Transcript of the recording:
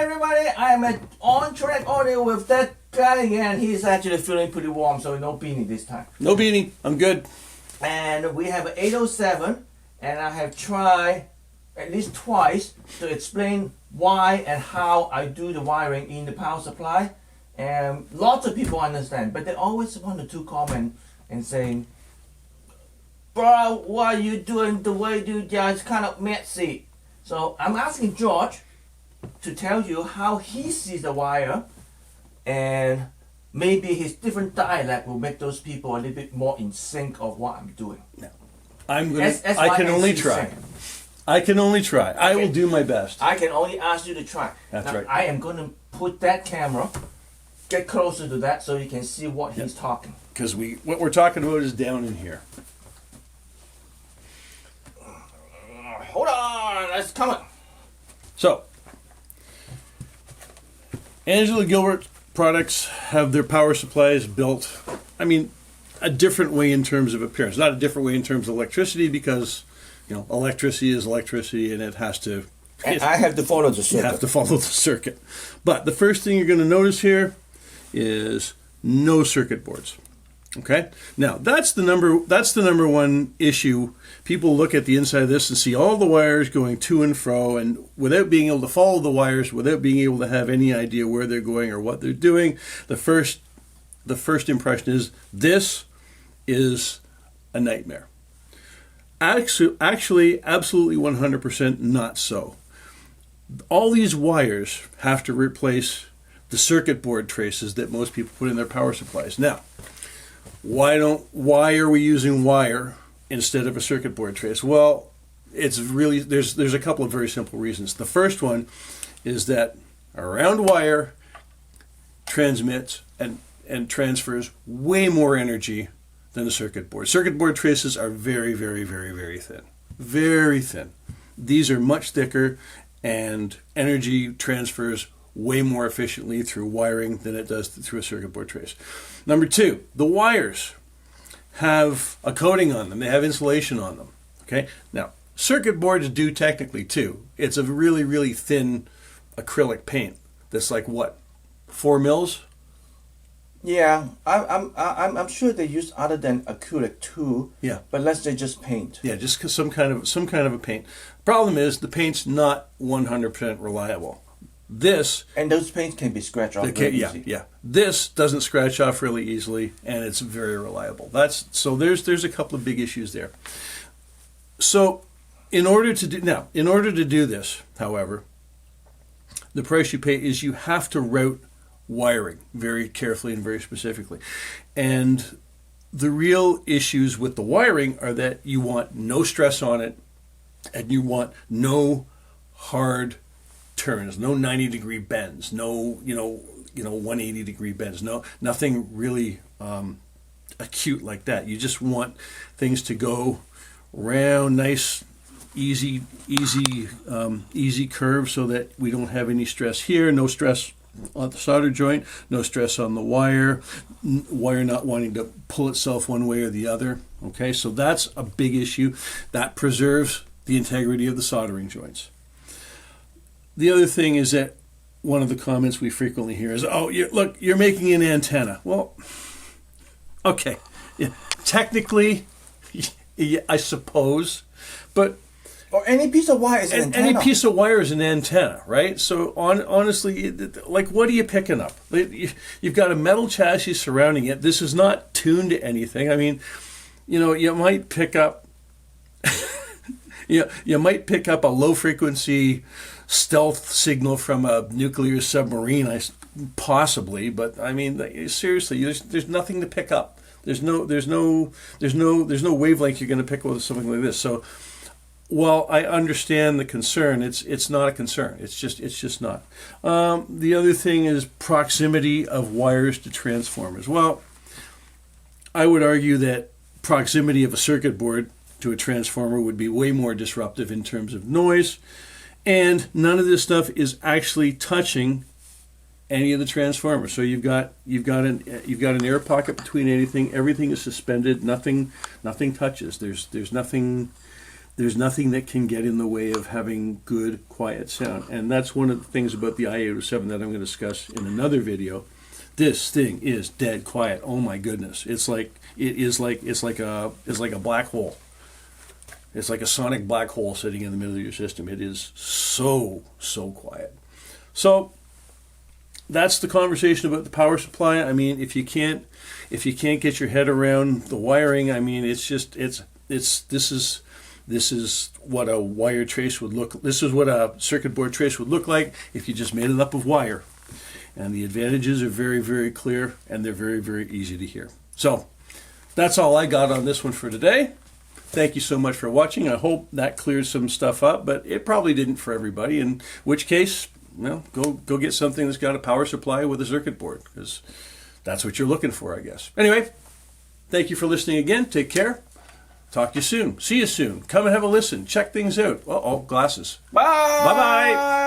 everybody. I am at on-track audio with that guy again. He's actually feeling pretty warm, so no beanie this time. No beanie. I'm good. And we have an 807, and I have tried at least twice to explain why and how I do the wiring in the power supply. And lots of people understand, but they always want to comment and saying, bro, what are you doing the way you guys kind of messy? So I'm asking George to tell you how he sees the wire, and maybe his different dialect will make those people a little bit more in sync of what I'm doing. No. I can only try. I can only try. I will do my best. I can only ask you to try. That's right. I am going to put that camera, get closer to that so you can see what he's talking. Because what we're talking about is down in here. Hold on, it's coming. So, Angela Gilbert products have their power supplies built, a different way in terms of appearance. Not a different way in terms of electricity, because, electricity is electricity and it has to... And I have to follow the circuit. You have to follow the circuit. But the first thing you're going to notice here is no circuit boards. Okay? Now, that's the number one issue. People look at the inside of this and see all the wires going to and fro, and without being able to follow the wires, without being able to have any idea where they're going or what they're doing, the first impression is this is a nightmare. Actually, absolutely 100% not so. All these wires have to replace the circuit board traces that most people put in their power supplies. Now, why are we using wire instead of a circuit board trace? Well, it's really there's a couple of very simple reasons. The first one is that a round wire transmits and transfers way more energy than a circuit board. Circuit board traces are very, very, very, very thin. Very thin. These are much thicker, and energy transfers way more efficiently through wiring than it does through a circuit board trace. Number two, the wires have a coating on them. They have insulation on them. Okay? Now, circuit boards do technically too. It's a really, really thin acrylic paint that's like what, 4 mils? Yeah, I'm sure they use other than acrylic too. Yeah, but let's say just paint. Yeah, just some kind of a paint. Problem is the paint's not 100% reliable. And those paints can be scratched off really easy. Yeah. This doesn't scratch off really easily, and it's very reliable. There's a couple of big issues there. So, in order to do this, however, the price you pay is you have to route wiring very carefully and very specifically. And the real issues with the wiring are that you want no stress on it, and you want no hard turns, no 90-degree bends, no 180-degree bends, nothing really acute like that. You just want things to go round, nice, easy curve, so that we don't have any stress here, no stress on the solder joint, no stress on the wire not wanting to pull itself one way or the other. Okay, so that's a big issue. That preserves the integrity of the soldering joints. The other thing is that one of the comments we frequently hear is, "Oh, you're making an antenna." Well, okay, yeah, technically, yeah, I suppose, but or any piece of wire is an antenna. Any piece of wire is an antenna, right? So honestly, like, what are you picking up? You've got a metal chassis surrounding it. This is not tuned to anything. You might pick up, you might pick up a low frequency stealth signal from a nuclear submarine, possibly, but seriously, there's nothing to pick up. There's no wavelength you're going to pick up with something like this. So, while I understand the concern, it's not a concern. It's just not. The other thing is proximity of wires to transformers. Well, I would argue that proximity of a circuit board to a transformer would be way more disruptive in terms of noise. And none of this stuff is actually touching any of the transformers. So you've got an air pocket between anything. Everything is suspended. Nothing touches. There's nothing there's nothing that can get in the way of having good, quiet sound. And that's one of the things about the i807 that I'm going to discuss in another video. This thing is dead quiet. Oh my goodness. It's like a black hole. It's like a sonic black hole sitting in the middle of your system. It is so quiet. So that's the conversation about the power supply. I mean, if you can't get your head around the wiring, I mean, this is what a wire trace would look. This is what a circuit board trace would look like if you just made it up of wire. And the advantages are very, very clear, and they're very, very easy to hear. So that's all I got on this one for today. Thank you so much for watching. I hope that clears some stuff up, but it probably didn't for everybody. In which case, well, go get something that's got a power supply with a circuit board, because that's what you're looking for, I guess. Anyway, thank you for listening again. Take care. Talk to you soon. See you soon. Come and have a listen. Check things out. Uh-oh, glasses. Bye. Bye-bye.